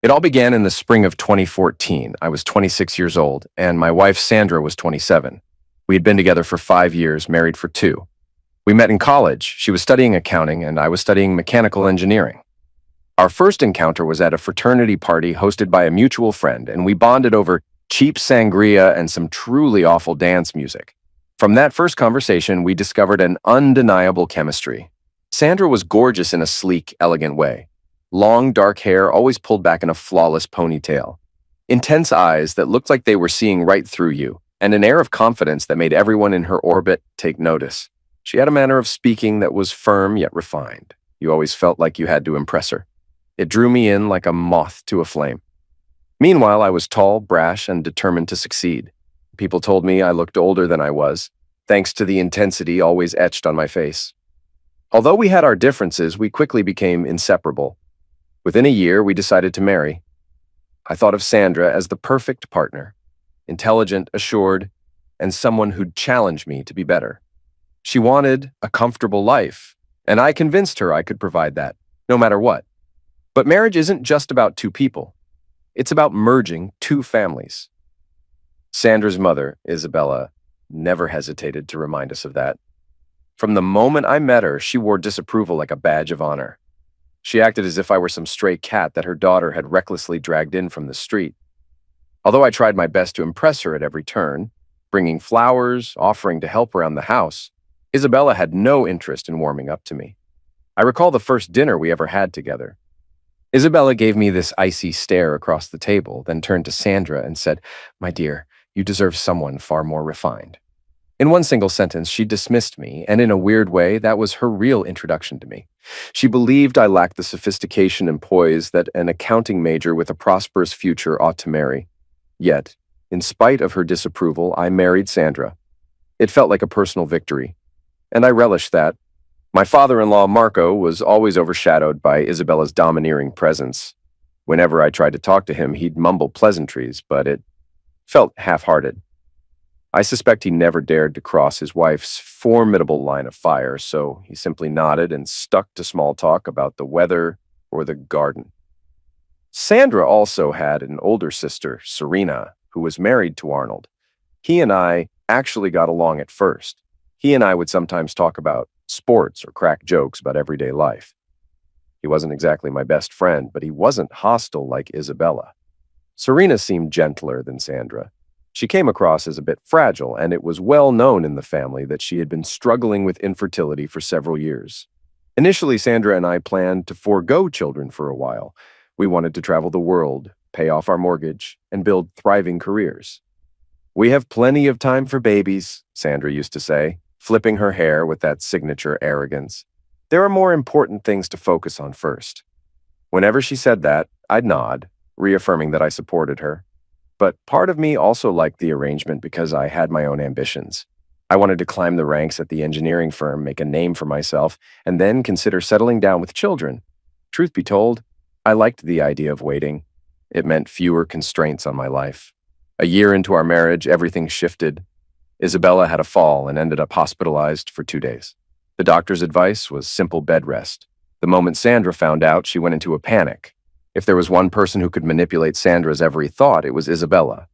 It all began in the spring of 2014. I was 26 years old, and my wife Sandra was 27. We had been together for 5 years, married for 2. We met in college. She was studying accounting, and I was studying mechanical engineering. Our first encounter was at a fraternity party hosted by a mutual friend, and we bonded over cheap sangria and some truly awful dance music. From that first conversation, we discovered an undeniable chemistry. Sandra was gorgeous in a sleek, elegant way. Long, dark hair always pulled back in a flawless ponytail. Intense eyes that looked like they were seeing right through you, and an air of confidence that made everyone in her orbit take notice. She had a manner of speaking that was firm yet refined. You always felt like you had to impress her. It drew me in like a moth to a flame. Meanwhile, I was tall, brash, and determined to succeed. People told me I looked older than I was, thanks to the intensity always etched on my face. Although we had our differences, we quickly became inseparable. Within a year, we decided to marry. I thought of Sandra as the perfect partner, intelligent, assured, and someone who'd challenge me to be better. She wanted a comfortable life, and I convinced her I could provide that, no matter what. But marriage isn't just about two people. It's about merging two families. Sandra's mother, Isabella, never hesitated to remind us of that. From the moment I met her, she wore disapproval like a badge of honor. She acted as if I were some stray cat that her daughter had recklessly dragged in from the street. Although I tried my best to impress her at every turn, bringing flowers, offering to help around the house, Isabella had no interest in warming up to me. I recall the first dinner we ever had together. Isabella gave me this icy stare across the table, then turned to Sandra and said, "My dear, you deserve someone far more refined." In one single sentence, she dismissed me, and in a weird way, that was her real introduction to me. She believed I lacked the sophistication and poise that an accounting major with a prosperous future ought to marry. Yet, in spite of her disapproval, I married Sandra. It felt like a personal victory, and I relished that. My father-in-law, Marco, was always overshadowed by Isabella's domineering presence. Whenever I tried to talk to him, he'd mumble pleasantries, but it felt half-hearted. I suspect he never dared to cross his wife's formidable line of fire, so he simply nodded and stuck to small talk about the weather or the garden. Sandra also had an older sister, Serena, who was married to Arnold. He and I actually got along at first. He and I would sometimes talk about sports or crack jokes about everyday life. He wasn't exactly my best friend, but he wasn't hostile like Isabella. Serena seemed gentler than Sandra. She came across as a bit fragile, and it was well known in the family that she had been struggling with infertility for several years. Initially, Sandra and I planned to forego children for a while. We wanted to travel the world, pay off our mortgage, and build thriving careers. "We have plenty of time for babies," Sandra used to say, flipping her hair with that signature arrogance. "There are more important things to focus on first." Whenever she said that, I'd nod, reaffirming that I supported her. But part of me also liked the arrangement because I had my own ambitions. I wanted to climb the ranks at the engineering firm, make a name for myself, and then consider settling down with children. Truth be told, I liked the idea of waiting. It meant fewer constraints on my life. A year into our marriage, everything shifted. Isabella had a fall and ended up hospitalized for 2 days. The doctor's advice was simple bed rest. The moment Sandra found out, she went into a panic. If there was one person who could manipulate Sandra's every thought, it was Isabella.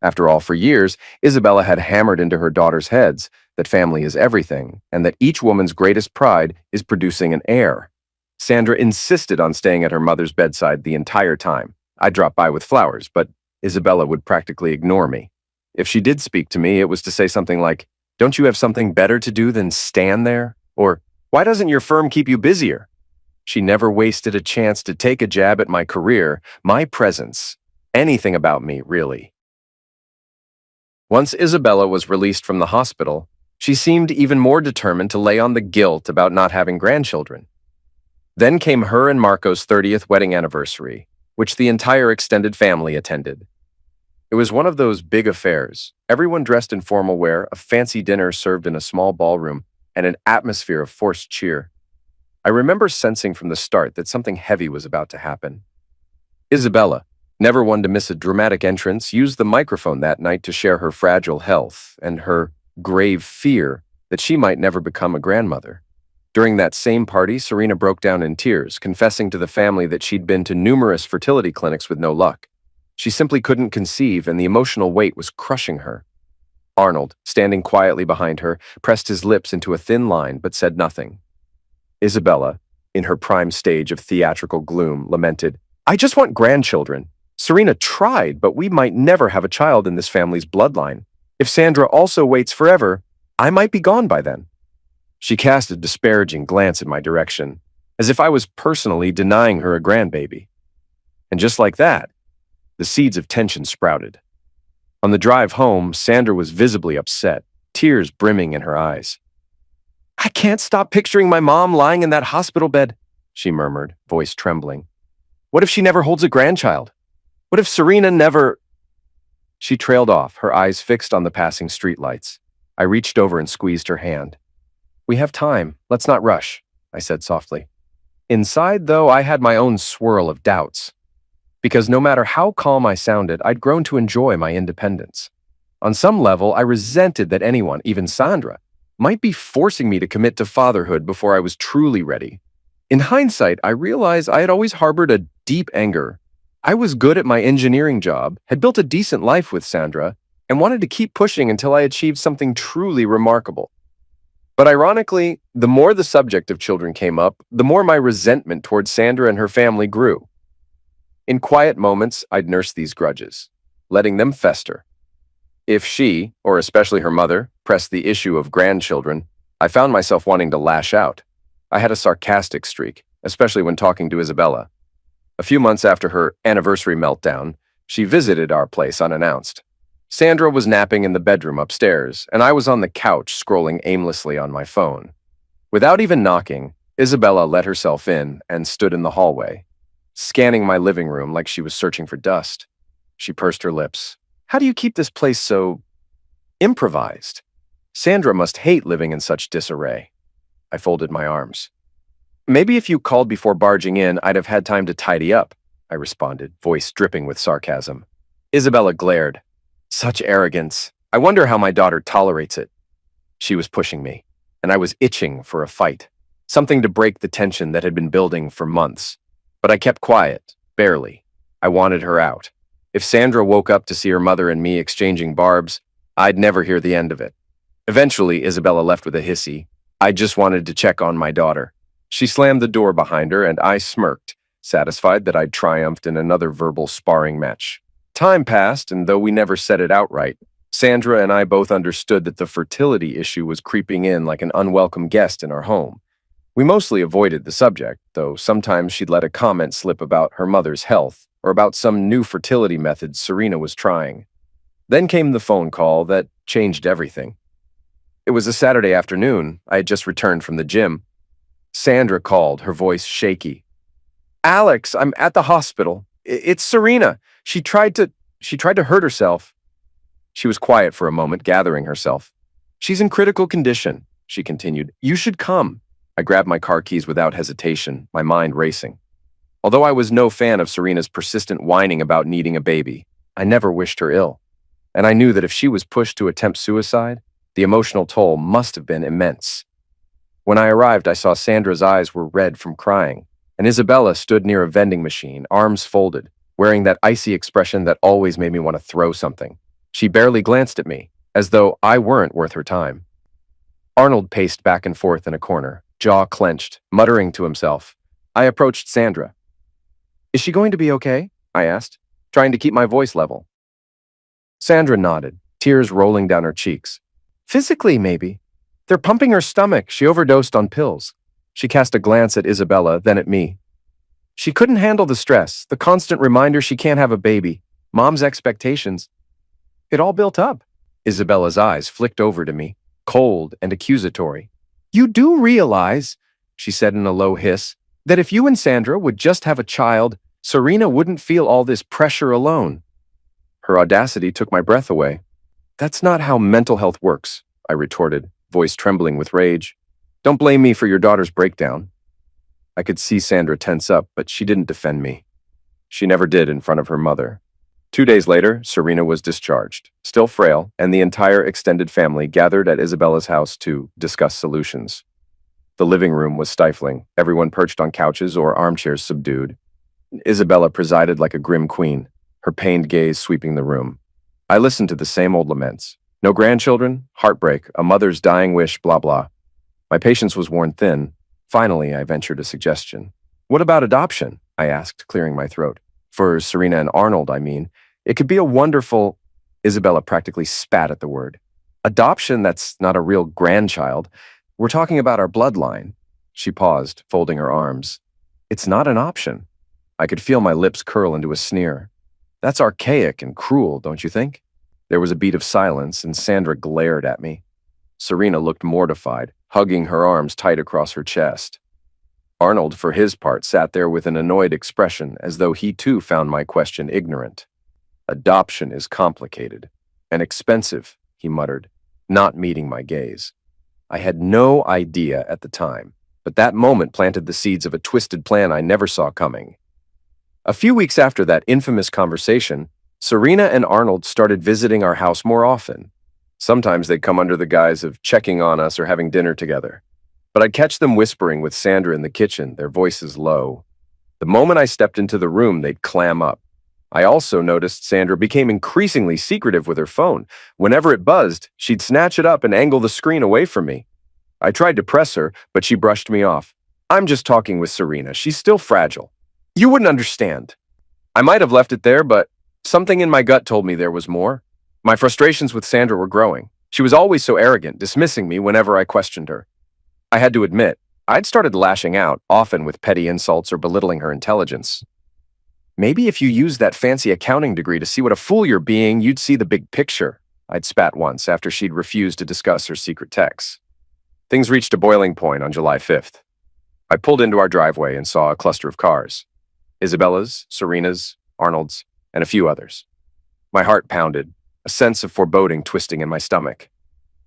After all, for years, Isabella had hammered into her daughters' heads that family is everything, and that each woman's greatest pride is producing an heir. Sandra insisted on staying at her mother's bedside the entire time. I'd drop by with flowers, but Isabella would practically ignore me. If she did speak to me, it was to say something like, "Don't you have something better to do than stand there?" Or, "Why doesn't your firm keep you busier?" She never wasted a chance to take a jab at my career, my presence, anything about me, really. Once Isabella was released from the hospital, she seemed even more determined to lay on the guilt about not having grandchildren. Then came her and Marco's 30th wedding anniversary, which the entire extended family attended. It was one of those big affairs, everyone dressed in formal wear, a fancy dinner served in a small ballroom, and an atmosphere of forced cheer. I remember sensing from the start that something heavy was about to happen. Isabella, never one to miss a dramatic entrance, used the microphone that night to share her fragile health and her grave fear that she might never become a grandmother. During that same party, Serena broke down in tears, confessing to the family that she'd been to numerous fertility clinics with no luck. She simply couldn't conceive, and the emotional weight was crushing her. Arnold, standing quietly behind her, pressed his lips into a thin line but said nothing. Isabella, in her prime stage of theatrical gloom, lamented, "I just want grandchildren. Serena tried, but we might never have a child in this family's bloodline. If Sandra also waits forever, I might be gone by then." She cast a disparaging glance in my direction, as if I was personally denying her a grandbaby. And just like that, the seeds of tension sprouted. On the drive home, Sandra was visibly upset, tears brimming in her eyes. "I can't stop picturing my mom lying in that hospital bed," she murmured, voice trembling. "What if she never holds a grandchild? What if Serena never—" She trailed off, her eyes fixed on the passing streetlights. I reached over and squeezed her hand. "We have time. Let's not rush," I said softly. Inside, though, I had my own swirl of doubts. Because no matter how calm I sounded, I'd grown to enjoy my independence. On some level, I resented that anyone, even Sandra, might be forcing me to commit to fatherhood before I was truly ready. In hindsight, I realized I had always harbored a deep anger. I was good at my engineering job, had built a decent life with Sandra, and wanted to keep pushing until I achieved something truly remarkable. But ironically, the more the subject of children came up, the more my resentment towards Sandra and her family grew. In quiet moments, I'd nurse these grudges, letting them fester. If she, or especially her mother, pressed the issue of grandchildren, I found myself wanting to lash out. I had a sarcastic streak, especially when talking to Isabella. A few months after her anniversary meltdown, she visited our place unannounced. Sandra was napping in the bedroom upstairs, and I was on the couch scrolling aimlessly on my phone. Without even knocking, Isabella let herself in and stood in the hallway, scanning my living room like she was searching for dust. She pursed her lips. "How do you keep this place so improvised? Sandra must hate living in such disarray." I folded my arms. "Maybe if you called before barging in, I'd have had time to tidy up," I responded, voice dripping with sarcasm. Isabella glared. "Such arrogance. I wonder how my daughter tolerates it." She was pushing me, and I was itching for a fight, something to break the tension that had been building for months. But I kept quiet, barely. I wanted her out. If Sandra woke up to see her mother and me exchanging barbs, I'd never hear the end of it. Eventually, Isabella left with a hissy. I just wanted to check on my daughter. She slammed the door behind her, and I smirked, satisfied that I'd triumphed in another verbal sparring match. Time passed, and though we never said it outright, Sandra and I both understood that the fertility issue was creeping in like an unwelcome guest in our home. We mostly avoided the subject, though sometimes she'd let a comment slip about her mother's health or about some new fertility method Serena was trying. Then came the phone call that changed everything. It was a Saturday afternoon. I had just returned from the gym. Sandra called, her voice shaky. "Alex, I'm at the hospital. It's Serena. She tried to hurt herself." She was quiet for a moment, gathering herself. "She's in critical condition," she continued. "You should come." I grabbed my car keys without hesitation, my mind racing. Although I was no fan of Serena's persistent whining about needing a baby, I never wished her ill. And I knew that if she was pushed to attempt suicide, the emotional toll must have been immense. When I arrived, I saw Sandra's eyes were red from crying, and Isabella stood near a vending machine, arms folded, wearing that icy expression that always made me want to throw something. She barely glanced at me, as though I weren't worth her time. Arnold paced back and forth in a corner, jaw clenched, muttering to himself. I approached Sandra. "Is she going to be okay?" I asked, trying to keep my voice level. Sandra nodded, tears rolling down her cheeks. "Physically, maybe. They're pumping her stomach. She overdosed on pills." She cast a glance at Isabella, then at me. "She couldn't handle the stress, the constant reminder she can't have a baby, Mom's expectations. It all built up." Isabella's eyes flicked over to me, cold and accusatory. "You do realize," she said in a low hiss, "that if you and Sandra would just have a child, Serena wouldn't feel all this pressure alone." Her audacity took my breath away. "That's not how mental health works," I retorted, voice trembling with rage. "Don't blame me for your daughter's breakdown." I could see Sandra tense up, but she didn't defend me. She never did in front of her mother. 2 days later, Serena was discharged, still frail, and the entire extended family gathered at Isabella's house to discuss solutions. The living room was stifling, everyone perched on couches or armchairs subdued. Isabella presided like a grim queen, her pained gaze sweeping the room. I listened to the same old laments. No grandchildren, heartbreak, a mother's dying wish, blah blah. My patience was worn thin. Finally, I ventured a suggestion. What about adoption? I asked, clearing my throat. For Serena and Arnold, I mean. It could be a wonderful... Isabella practically spat at the word. Adoption, that's not a real grandchild. We're talking about our bloodline. She paused, folding her arms. It's not an option. I could feel my lips curl into a sneer. That's archaic and cruel, don't you think? There was a beat of silence, and Sandra glared at me. Serena looked mortified, hugging her arms tight across her chest. Arnold, for his part, sat there with an annoyed expression, as though he too found my question ignorant. Adoption is complicated and expensive, he muttered, not meeting my gaze. I had no idea at the time, but that moment planted the seeds of a twisted plan I never saw coming. A few weeks after that infamous conversation, Serena and Arnold started visiting our house more often. Sometimes they'd come under the guise of checking on us or having dinner together. But I'd catch them whispering with Sandra in the kitchen, their voices low. The moment I stepped into the room, they'd clam up. I also noticed Sandra became increasingly secretive with her phone. Whenever it buzzed, she'd snatch it up and angle the screen away from me. I tried to press her, but she brushed me off. I'm just talking with Serena. She's still fragile. You wouldn't understand. I might have left it there, but something in my gut told me there was more. My frustrations with Sandra were growing. She was always so arrogant, dismissing me whenever I questioned her. I had to admit, I'd started lashing out, often with petty insults or belittling her intelligence. Maybe if you used that fancy accounting degree to see what a fool you're being, you'd see the big picture, I'd spat once after she'd refused to discuss her secret texts. Things reached a boiling point on July 5th. I pulled into our driveway and saw a cluster of cars. Isabella's, Serena's, Arnold's, and a few others. My heart pounded, a sense of foreboding twisting in my stomach.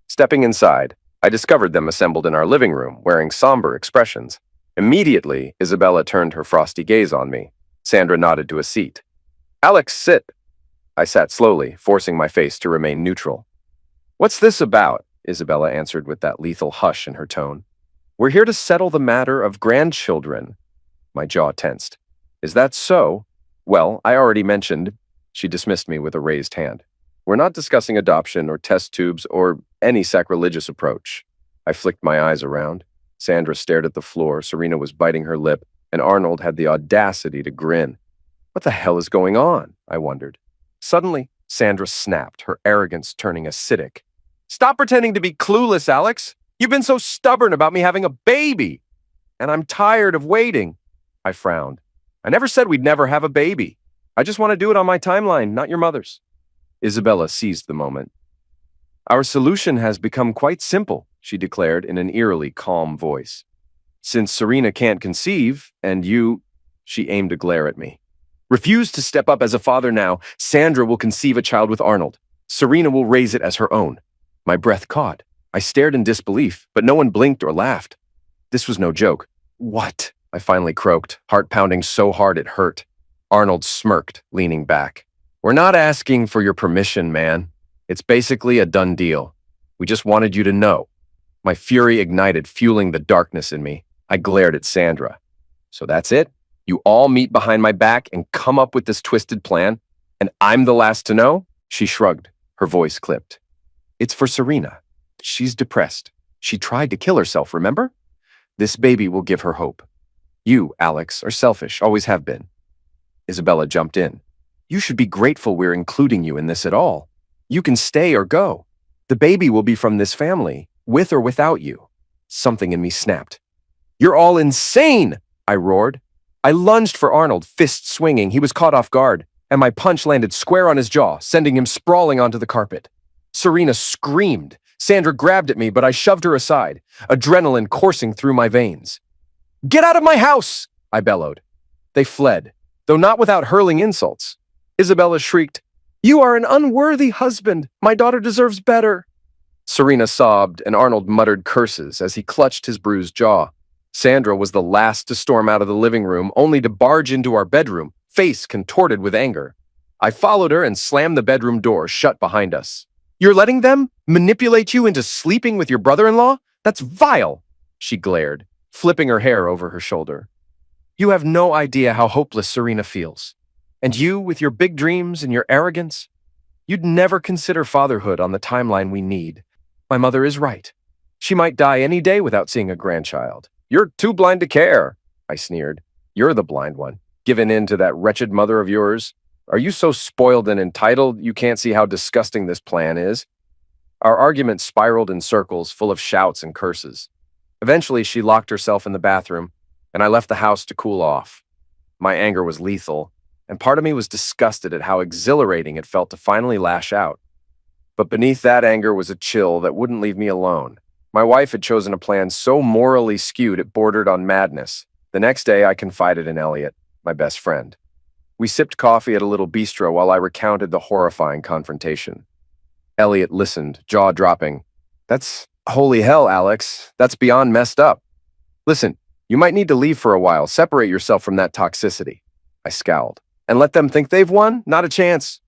Stepping inside, I discovered them assembled in our living room, wearing somber expressions. Immediately, Isabella turned her frosty gaze on me. Sandra nodded to a seat. Alex, sit. I sat slowly, forcing my face to remain neutral. What's this about? Isabella answered with that lethal hush in her tone. We're here to settle the matter of grandchildren. My jaw tensed. Is that so? Well, I already mentioned. She dismissed me with a raised hand. We're not discussing adoption or test tubes or any sacrilegious approach. I flicked my eyes around. Sandra stared at the floor, Serena was biting her lip, and Arnold had the audacity to grin. What the hell is going on? I wondered. Suddenly, Sandra snapped, her arrogance turning acidic. Stop pretending to be clueless, Alex. You've been so stubborn about me having a baby. And I'm tired of waiting. I frowned. I never said we'd never have a baby. I just want to do it on my timeline, not your mother's. Isabella seized the moment. Our solution has become quite simple, she declared in an eerily calm voice. Since Serena can't conceive, and you, she aimed a glare at me, refuse to step up as a father now, Sandra will conceive a child with Arnold. Serena will raise it as her own. My breath caught. I stared in disbelief, but no one blinked or laughed. This was no joke. What? I finally croaked, heart pounding so hard it hurt. Arnold smirked, leaning back. We're not asking for your permission, man. It's basically a done deal. We just wanted you to know. My fury ignited, fueling the darkness in me. I glared at Sandra. So that's it? You all meet behind my back and come up with this twisted plan? And I'm the last to know? She shrugged, her voice clipped. It's for Serena. She's depressed. She tried to kill herself, remember? This baby will give her hope. You, Alex, are selfish, always have been. Isabella jumped in. You should be grateful we're including you in this at all. You can stay or go. The baby will be from this family, with or without you. Something in me snapped. You're all insane, I roared. I lunged for Arnold, fist swinging. He was caught off guard, and my punch landed square on his jaw, sending him sprawling onto the carpet. Serena screamed. Sandra grabbed at me, but I shoved her aside, adrenaline coursing through my veins. Get out of my house, I bellowed. They fled, though not without hurling insults. Isabella shrieked, You are an unworthy husband. My daughter deserves better. Serena sobbed, and Arnold muttered curses as he clutched his bruised jaw. Sandra was the last to storm out of the living room, only to barge into our bedroom, face contorted with anger. I followed her and slammed the bedroom door shut behind us. You're letting them manipulate you into sleeping with your brother-in-law? That's vile. she glared, flipping her hair over her shoulder. You have no idea how hopeless Serena feels. And you, with your big dreams and your arrogance, you'd never consider fatherhood on the timeline we need. My mother is right. She might die any day without seeing a grandchild. You're too blind to care, I sneered. You're the blind one, given in to that wretched mother of yours. Are you so spoiled and entitled you can't see how disgusting this plan is? Our argument spiraled in circles full of shouts and curses. Eventually, she locked herself in the bathroom, and I left the house to cool off. My anger was lethal, and part of me was disgusted at how exhilarating it felt to finally lash out. But beneath that anger was a chill that wouldn't leave me alone. My wife had chosen a plan so morally skewed it bordered on madness. The next day, I confided in Elliot, my best friend. We sipped coffee at a little bistro while I recounted the horrifying confrontation. Elliot listened, jaw dropping. That's holy hell, Alex. That's beyond messed up. Listen, you might need to leave for a while, separate yourself from that toxicity. I scowled. And let them think they've won? Not a chance.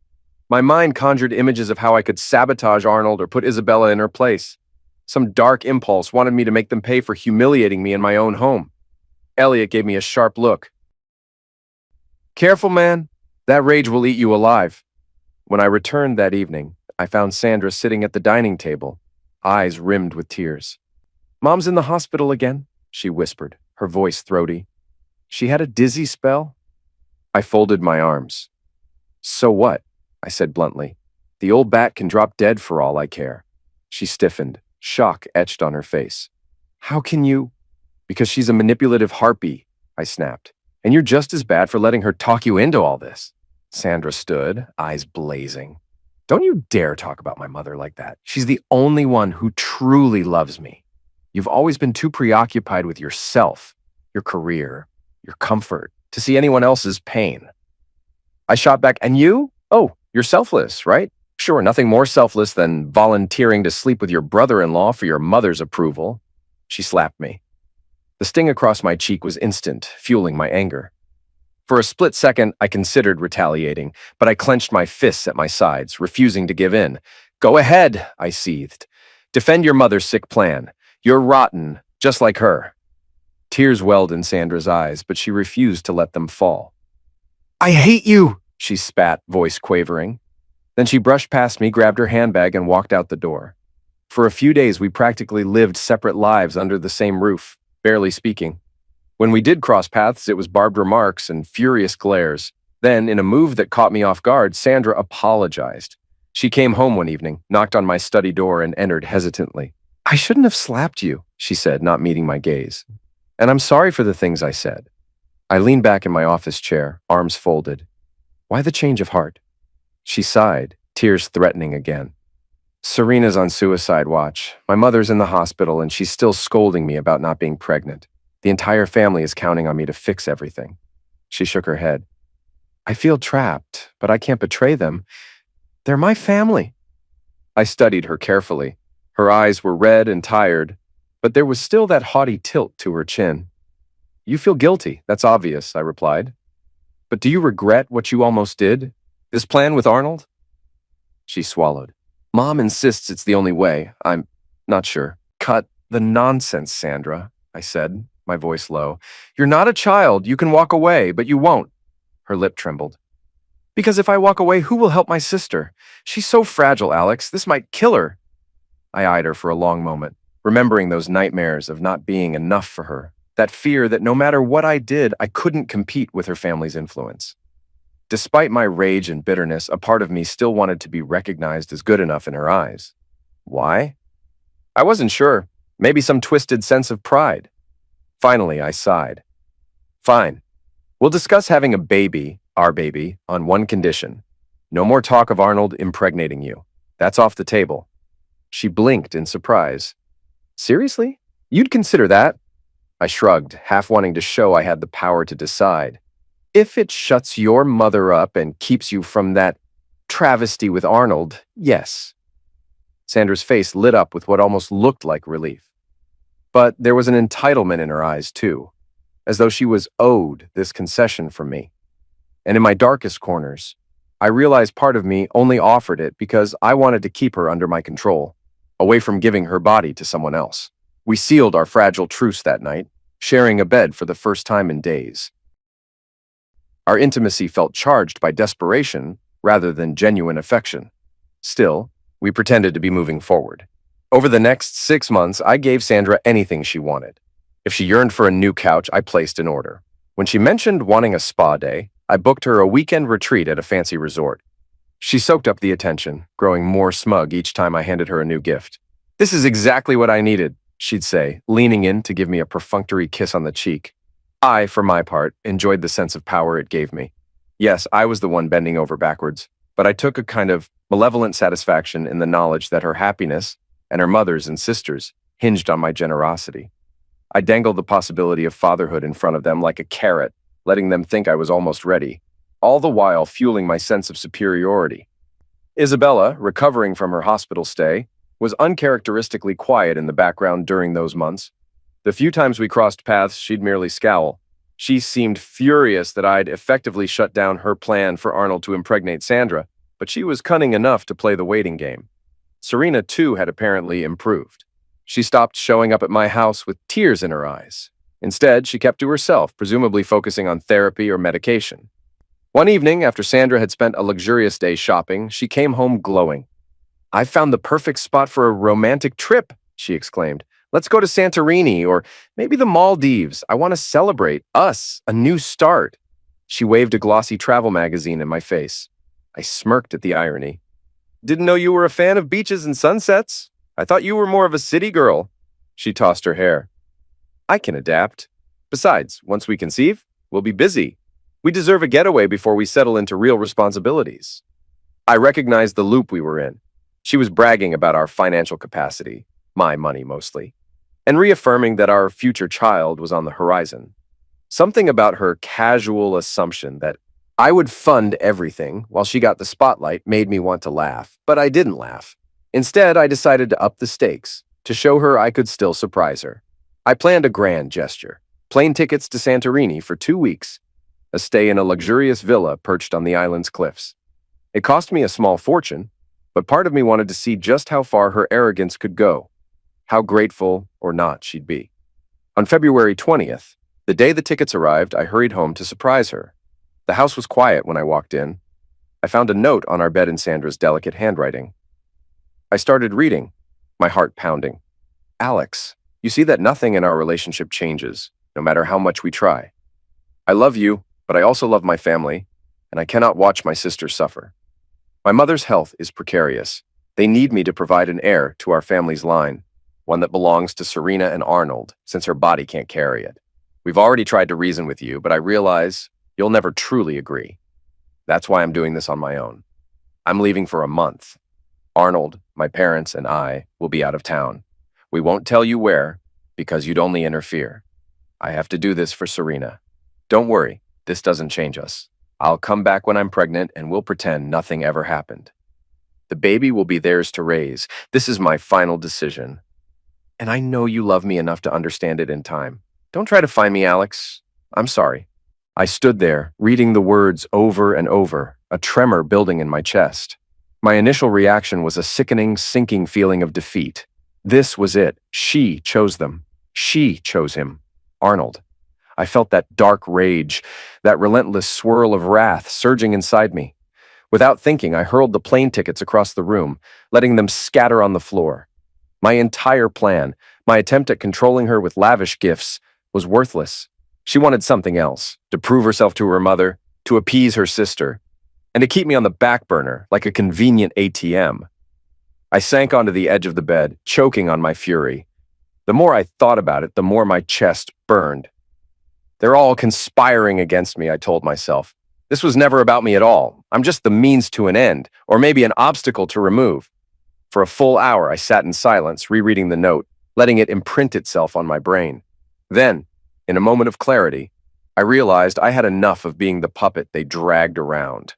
My mind conjured images of how I could sabotage Arnold or put Isabella in her place. Some dark impulse wanted me to make them pay for humiliating me in my own home. Elliot gave me a sharp look. Careful, man. That rage will eat you alive. When I returned that evening, I found Sandra sitting at the dining table, eyes rimmed with tears. Mom's in the hospital again, she whispered, her voice throaty. She had a dizzy spell. I folded my arms. So what? I said bluntly. The old bat can drop dead for all I care. She stiffened, shock etched on her face. How can you? Because she's a manipulative harpy, I snapped. And you're just as bad for letting her talk you into all this. Sandra stood, eyes blazing. Don't you dare talk about my mother like that. She's the only one who truly loves me. You've always been too preoccupied with yourself, your career, your comfort, to see anyone else's pain. I shot back, and you? Oh, you're selfless, right? Sure, nothing more selfless than volunteering to sleep with your brother-in-law for your mother's approval. She slapped me. The sting across my cheek was instant, fueling my anger. For a split second, I considered retaliating, but I clenched my fists at my sides, refusing to give in. Go ahead, I seethed. Defend your mother's sick plan. You're rotten, just like her. Tears welled in Sandra's eyes, but she refused to let them fall. I hate you, she spat, voice quavering. Then she brushed past me, grabbed her handbag, and walked out the door. For a few days, we practically lived separate lives under the same roof, barely speaking. When we did cross paths, it was barbed remarks and furious glares. Then, in a move that caught me off guard, Sandra apologized. She came home one evening, knocked on my study door, and entered hesitantly. I shouldn't have slapped you, she said, not meeting my gaze. And I'm sorry for the things I said. I leaned back in my office chair, arms folded. Why the change of heart? She sighed, tears threatening again. Serena's on suicide watch. My mother's in the hospital, and she's still scolding me about not being pregnant. The entire family is counting on me to fix everything. She shook her head. I feel trapped, but I can't betray them. They're my family. I studied her carefully. Her eyes were red and tired, but there was still that haughty tilt to her chin. You feel guilty, that's obvious, I replied. But do you regret what you almost did? This plan with Arnold? She swallowed. Mom insists it's the only way. I'm not sure. Cut the nonsense, Sandra, I said, my voice low. You're not a child. You can walk away, but you won't. Her lip trembled. Because if I walk away, who will help my sister? She's so fragile, Alex. This might kill her. I eyed her for a long moment, remembering those nightmares of not being enough for her, that fear that no matter what I did, I couldn't compete with her family's influence. Despite my rage and bitterness, a part of me still wanted to be recognized as good enough in her eyes. Why? I wasn't sure. Maybe some twisted sense of pride. Finally, I sighed. Fine. We'll discuss having a baby, our baby, on one condition. No more talk of Arnold impregnating you. That's off the table. She blinked in surprise. Seriously? You'd consider that? I shrugged, half wanting to show I had the power to decide. If it shuts your mother up and keeps you from that travesty with Arnold, yes. Sandra's face lit up with what almost looked like relief. But there was an entitlement in her eyes, too, as though she was owed this concession from me. And in my darkest corners, I realized part of me only offered it because I wanted to keep her under my control, away from giving her body to someone else. We sealed our fragile truce that night, sharing a bed for the first time in days. Our intimacy felt charged by desperation rather than genuine affection. Still, we pretended to be moving forward. Over the next 6 months, I gave Sandra anything she wanted. If she yearned for a new couch, I placed an order. When she mentioned wanting a spa day, I booked her a weekend retreat at a fancy resort. She soaked up the attention, growing more smug each time I handed her a new gift. "This is exactly what I needed," she'd say, leaning in to give me a perfunctory kiss on the cheek. I, for my part, enjoyed the sense of power it gave me. Yes, I was the one bending over backwards, but I took a kind of malevolent satisfaction in the knowledge that her happiness, and her mother's and sisters', hinged on my generosity. I dangled the possibility of fatherhood in front of them like a carrot, letting them think I was almost ready, all the while fueling my sense of superiority. Isabella, recovering from her hospital stay, was uncharacteristically quiet in the background during those months. The few times we crossed paths, she'd merely scowl. She seemed furious that I'd effectively shut down her plan for Arnold to impregnate Sandra, but she was cunning enough to play the waiting game. Serena, too, had apparently improved. She stopped showing up at my house with tears in her eyes. Instead, she kept to herself, presumably focusing on therapy or medication. One evening, after Sandra had spent a luxurious day shopping, she came home glowing. "I've found the perfect spot for a romantic trip," she exclaimed. "Let's go to Santorini or maybe the Maldives. I want to celebrate us, a new start." She waved a glossy travel magazine in my face. I smirked at the irony. "Didn't know you were a fan of beaches and sunsets. I thought you were more of a city girl." She tossed her hair. "I can adapt. Besides, once we conceive, we'll be busy. We deserve a getaway before we settle into real responsibilities." I recognized the loop we were in. She was bragging about our financial capacity, my money mostly, and reaffirming that our future child was on the horizon. Something about her casual assumption that I would fund everything while she got the spotlight made me want to laugh, but I didn't laugh. Instead, I decided to up the stakes, to show her I could still surprise her. I planned a grand gesture: plane tickets to Santorini for 2 weeks, a stay in a luxurious villa perched on the island's cliffs. It cost me a small fortune, but part of me wanted to see just how far her arrogance could go, how grateful or not she'd be. On February 20th, the day the tickets arrived, I hurried home to surprise her. The house was quiet when I walked in. I found a note on our bed in Sandra's delicate handwriting. I started reading, my heart pounding. "Alex, you see that nothing in our relationship changes, no matter how much we try. I love you, but I also love my family, and I cannot watch my sister suffer. My mother's health is precarious. They need me to provide an heir to our family's line, one that belongs to Serena and Arnold, since her body can't carry it. We've already tried to reason with you, but I realize you'll never truly agree. That's why I'm doing this on my own. I'm leaving for a month. Arnold, my parents, and I will be out of town. We won't tell you where, because you'd only interfere. I have to do this for Serena. Don't worry, this doesn't change us. I'll come back when I'm pregnant and we'll pretend nothing ever happened. The baby will be theirs to raise. This is my final decision. And I know you love me enough to understand it in time. Don't try to find me, Alex. I'm sorry." I stood there, reading the words over and over, a tremor building in my chest. My initial reaction was a sickening, sinking feeling of defeat. This was it. She chose them. She chose him. Arnold. I felt that dark rage, that relentless swirl of wrath surging inside me. Without thinking, I hurled the plane tickets across the room, letting them scatter on the floor. My entire plan, my attempt at controlling her with lavish gifts, was worthless. She wanted something else, to prove herself to her mother, to appease her sister, and to keep me on the back burner like a convenient ATM. I sank onto the edge of the bed, choking on my fury. The more I thought about it, the more my chest burned. They're all conspiring against me, I told myself. This was never about me at all. I'm just the means to an end, or maybe an obstacle to remove. For a full hour, I sat in silence, rereading the note, letting it imprint itself on my brain. Then, in a moment of clarity, I realized I had enough of being the puppet they dragged around.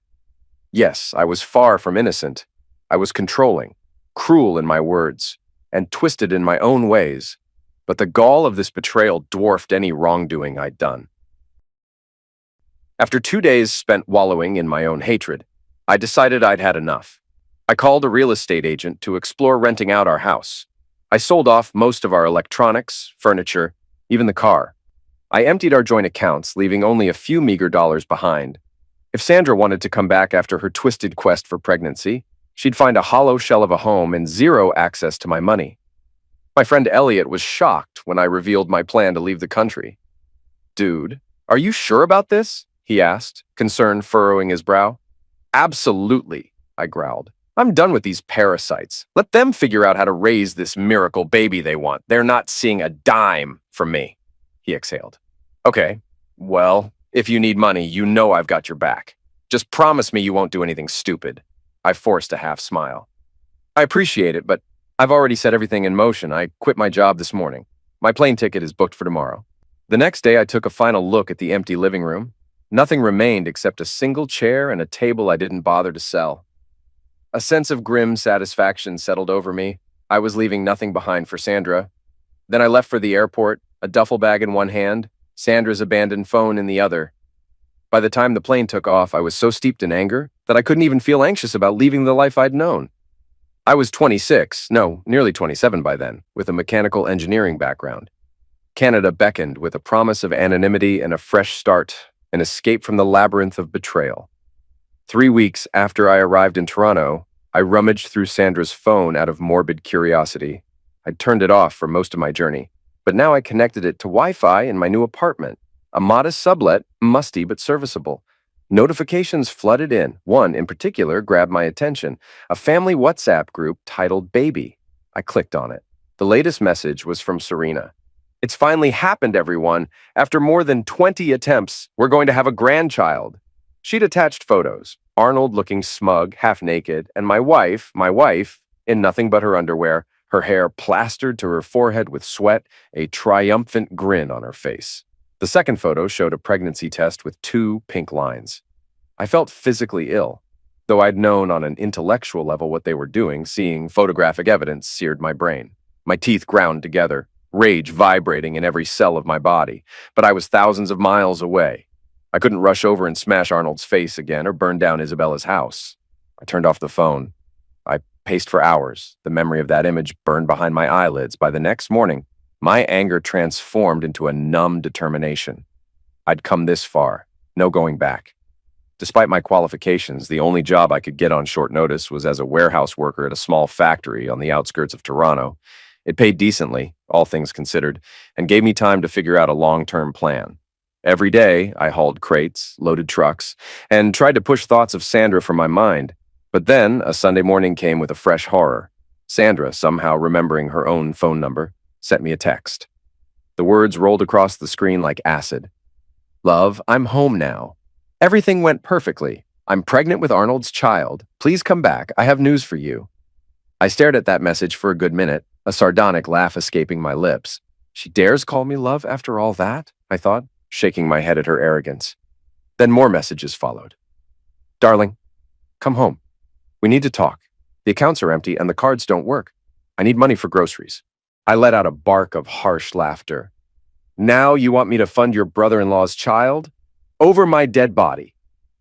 Yes, I was far from innocent. I was controlling, cruel in my words, and twisted in my own ways. But the gall of this betrayal dwarfed any wrongdoing I'd done. After 2 days spent wallowing in my own hatred, I decided I'd had enough. I called a real estate agent to explore renting out our house. I sold off most of our electronics, furniture, even the car. I emptied our joint accounts, leaving only a few meager dollars behind. If Sandra wanted to come back after her twisted quest for pregnancy, she'd find a hollow shell of a home and zero access to my money. My friend Elliot was shocked when I revealed my plan to leave the country. "Dude, are you sure about this?" he asked, concern furrowing his brow. "Absolutely," I growled. "I'm done with these parasites. Let them figure out how to raise this miracle baby they want. They're not seeing a dime from me," he exhaled. "Okay, well, if you need money, you know I've got your back. Just promise me you won't do anything stupid." I forced a half smile. "I appreciate it, but I've already set everything in motion. I quit my job this morning. My plane ticket is booked for tomorrow." The next day, I took a final look at the empty living room. Nothing remained except a single chair and a table I didn't bother to sell. A sense of grim satisfaction settled over me. I was leaving nothing behind for Sandra. Then I left for the airport, a duffel bag in one hand, Sandra's abandoned phone in the other. By the time the plane took off, I was so steeped in anger that I couldn't even feel anxious about leaving the life I'd known. I was 26, no, nearly 27 by then, with a mechanical engineering background. Canada beckoned with a promise of anonymity and a fresh start, an escape from the labyrinth of betrayal. 3 weeks after I arrived in Toronto, I rummaged through Sandra's phone out of morbid curiosity. I'd turned it off for most of my journey, but now I connected it to Wi-Fi in my new apartment. A modest sublet, musty but serviceable. Notifications flooded in. One, in particular, grabbed my attention. A family WhatsApp group titled Baby. I clicked on it. The latest message was from Serena. "It's finally happened, everyone. After more than 20 attempts, we're going to have a grandchild." She'd attached photos. Arnold looking smug, half naked, and my wife, in nothing but her underwear, her hair plastered to her forehead with sweat, a triumphant grin on her face. The second photo showed a pregnancy test with 2 pink lines. I felt physically ill. Though I'd known on an intellectual level what they were doing, seeing photographic evidence seared my brain. My teeth ground together, rage vibrating in every cell of my body. But I was thousands of miles away. I couldn't rush over and smash Arnold's face again or burn down Isabella's house. I turned off the phone. I paced for hours. The memory of that image burned behind my eyelids. By the next morning, my anger transformed into a numb determination. I'd come this far, no going back. Despite my qualifications, the only job I could get on short notice was as a warehouse worker at a small factory on the outskirts of Toronto. It paid decently, all things considered, and gave me time to figure out a long-term plan. Every day, I hauled crates, loaded trucks, and tried to push thoughts of Sandra from my mind. But then, a Sunday morning came with a fresh horror. Sandra, somehow remembering her own phone number, sent me a text. The words rolled across the screen like acid. "Love, I'm home now. Everything went perfectly. I'm pregnant with Arnold's child. Please come back. I have news for you." I stared at that message for a good minute, a sardonic laugh escaping my lips. She dares call me love after all that? I thought, shaking my head at her arrogance. Then more messages followed. "Darling, come home. We need to talk. The accounts are empty and the cards don't work. I need money for groceries." I let out a bark of harsh laughter. "Now you want me to fund your brother-in-law's child? Over my dead body."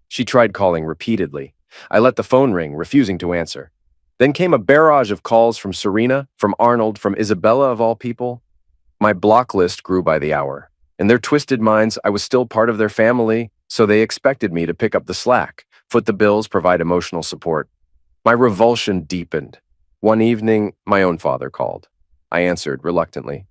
She tried calling repeatedly. I let the phone ring, refusing to answer. Then came a barrage of calls from Serena, from Arnold, from Isabella of all people. My block list grew by the hour. In their twisted minds, I was still part of their family, so they expected me to pick up the slack, foot the bills, provide emotional support. My revulsion deepened. One evening, my own father called. I answered reluctantly.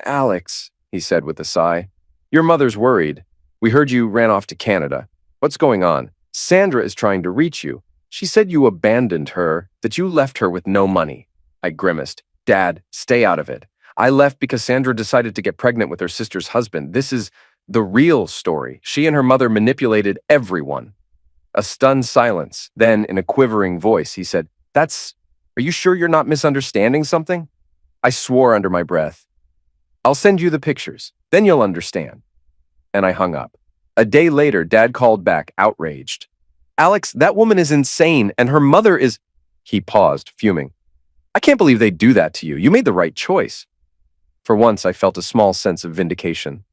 "Alex," he said with a sigh, "your mother's worried. We heard you ran off to Canada. What's going on? Sandra is trying to reach you. She said you abandoned her, that you left her with no money." I grimaced. "Dad, stay out of it. I left because Sandra decided to get pregnant with her sister's husband. This is the real story. She and her mother manipulated everyone." A stunned silence. Then, in a quivering voice, he said, Are you sure you're not misunderstanding something?" I swore under my breath. "I'll send you the pictures. Then you'll understand." And I hung up. A day later, Dad called back, outraged. "Alex, that woman is insane, and her mother is—" He paused, fuming. "I can't believe they'd do that to you. You made the right choice." For once, I felt a small sense of vindication.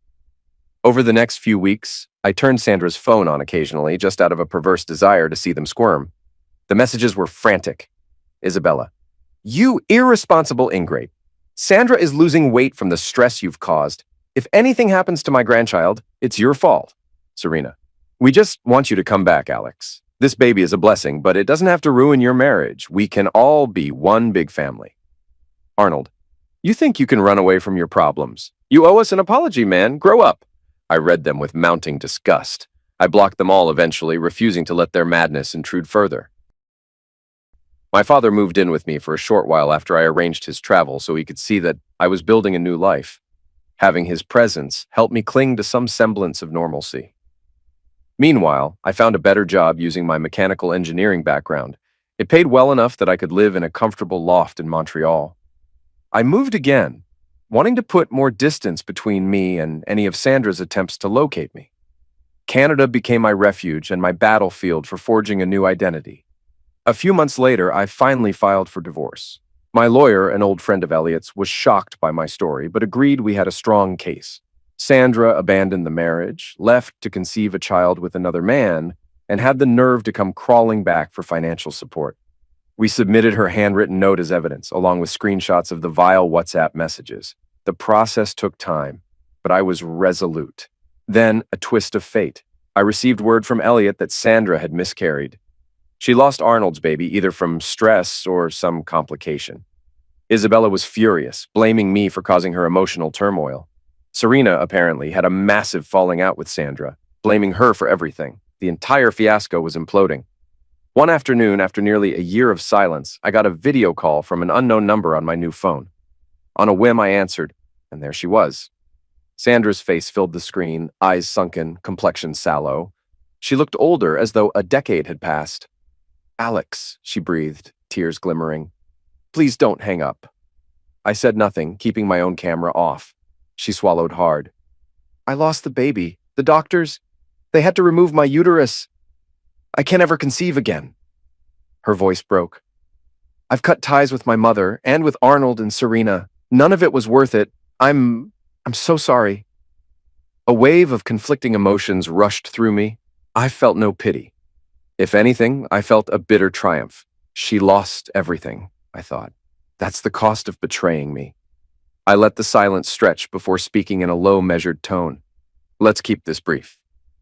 Over the next few weeks, I turned Sandra's phone on occasionally, just out of a perverse desire to see them squirm. The messages were frantic. Isabella, "You irresponsible ingrate. Sandra is losing weight from the stress you've caused. If anything happens to my grandchild, it's your fault. Serena. We just want you to come back, Alex. This baby is a blessing, but it doesn't have to ruin your marriage. We can all be one big family. Arnold. You think you can run away from your problems? You owe us an apology, man. Grow up. I read them with mounting disgust. I blocked them all eventually, refusing to let their madness intrude further. My father moved in with me for a short while after I arranged his travel so he could see that I was building a new life. Having his presence helped me cling to some semblance of normalcy. Meanwhile, I found a better job using my mechanical engineering background. It paid well enough that I could live in a comfortable loft in Montreal. I moved again, wanting to put more distance between me and any of Sandra's attempts to locate me. Canada became my refuge and my battlefield for forging a new identity. A few months later, I finally filed for divorce. My lawyer, an old friend of Elliot's, was shocked by my story, but agreed we had a strong case. Sandra abandoned the marriage, left to conceive a child with another man, and had the nerve to come crawling back for financial support. We submitted her handwritten note as evidence, along with screenshots of the vile WhatsApp messages. The process took time, but I was resolute. Then, a twist of fate. I received word from Elliot that Sandra had miscarried. She lost Arnold's baby either from stress or some complication. Isabella was furious, blaming me for causing her emotional turmoil. Serena, apparently, had a massive falling out with Sandra, blaming her for everything. The entire fiasco was imploding. One afternoon, after nearly a year of silence, I got a video call from an unknown number on my new phone. On a whim, I answered, and there she was. Sandra's face filled the screen, eyes sunken, complexion sallow. She looked older, as though a decade had passed. "Alex," she breathed, tears glimmering. "Please don't hang up." I said nothing, keeping my own camera off. She swallowed hard. "I lost the baby. The doctors, they had to remove my uterus. I can't ever conceive again." Her voice broke. "I've cut ties with my mother and with Arnold and Serena. None of it was worth it. I'm so sorry." A wave of conflicting emotions rushed through me. I felt no pity. If anything, I felt a bitter triumph. She lost everything, I thought. That's the cost of betraying me. I let the silence stretch before speaking in a low, measured tone. "Let's keep this brief.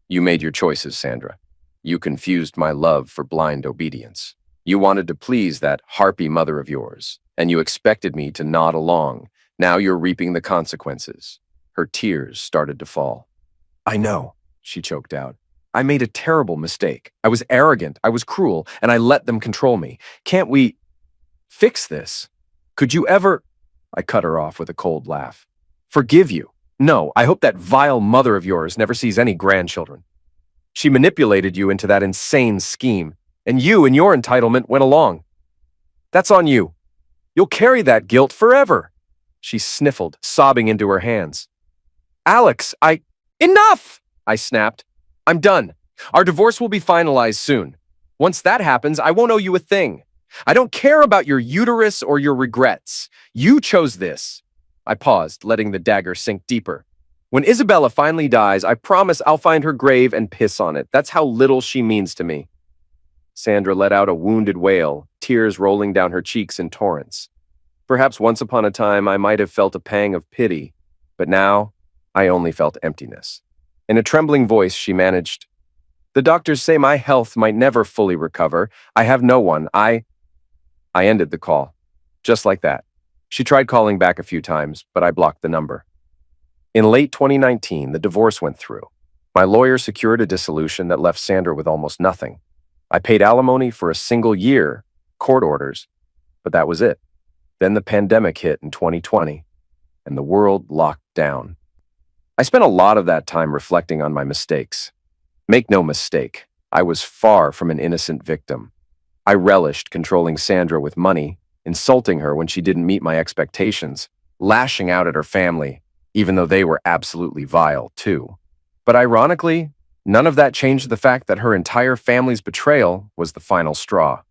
You made your choices, Sandra. You confused my love for blind obedience. You wanted to please that harpy mother of yours, and you expected me to nod along. Now you're reaping the consequences." Her tears started to fall. "I know," she choked out. "I made a terrible mistake. I was arrogant, I was cruel, and I let them control me. Can't we fix this? Could you ever—" I cut her off with a cold laugh. "Forgive you? No, I hope that vile mother of yours never sees any grandchildren. She manipulated you into that insane scheme, and you and your entitlement went along. That's on you. You'll carry that guilt forever." She sniffled, sobbing into her hands. "Alex, Enough!" I snapped. "I'm done. Our divorce will be finalized soon. Once that happens, I won't owe you a thing. I don't care about your uterus or your regrets. You chose this." I paused, letting the dagger sink deeper. "When Isabella finally dies, I promise I'll find her grave and piss on it. That's how little she means to me." Sandra let out a wounded wail, tears rolling down her cheeks in torrents. Perhaps once upon a time I might have felt a pang of pity, but now I only felt emptiness. In a trembling voice, she managed, "The doctors say my health might never fully recover. I have no one. I ended the call. Just like that. She tried calling back a few times, but I blocked the number. In late 2019, the divorce went through. My lawyer secured a dissolution that left Sandra with almost nothing. I paid alimony for a single year, court orders, but that was it. Then the pandemic hit in 2020, and the world locked down. I spent a lot of that time reflecting on my mistakes. Make no mistake, I was far from an innocent victim. I relished controlling Sandra with money, insulting her when she didn't meet my expectations, lashing out at her family, even though they were absolutely vile too. But ironically, none of that changed the fact that her entire family's betrayal was the final straw.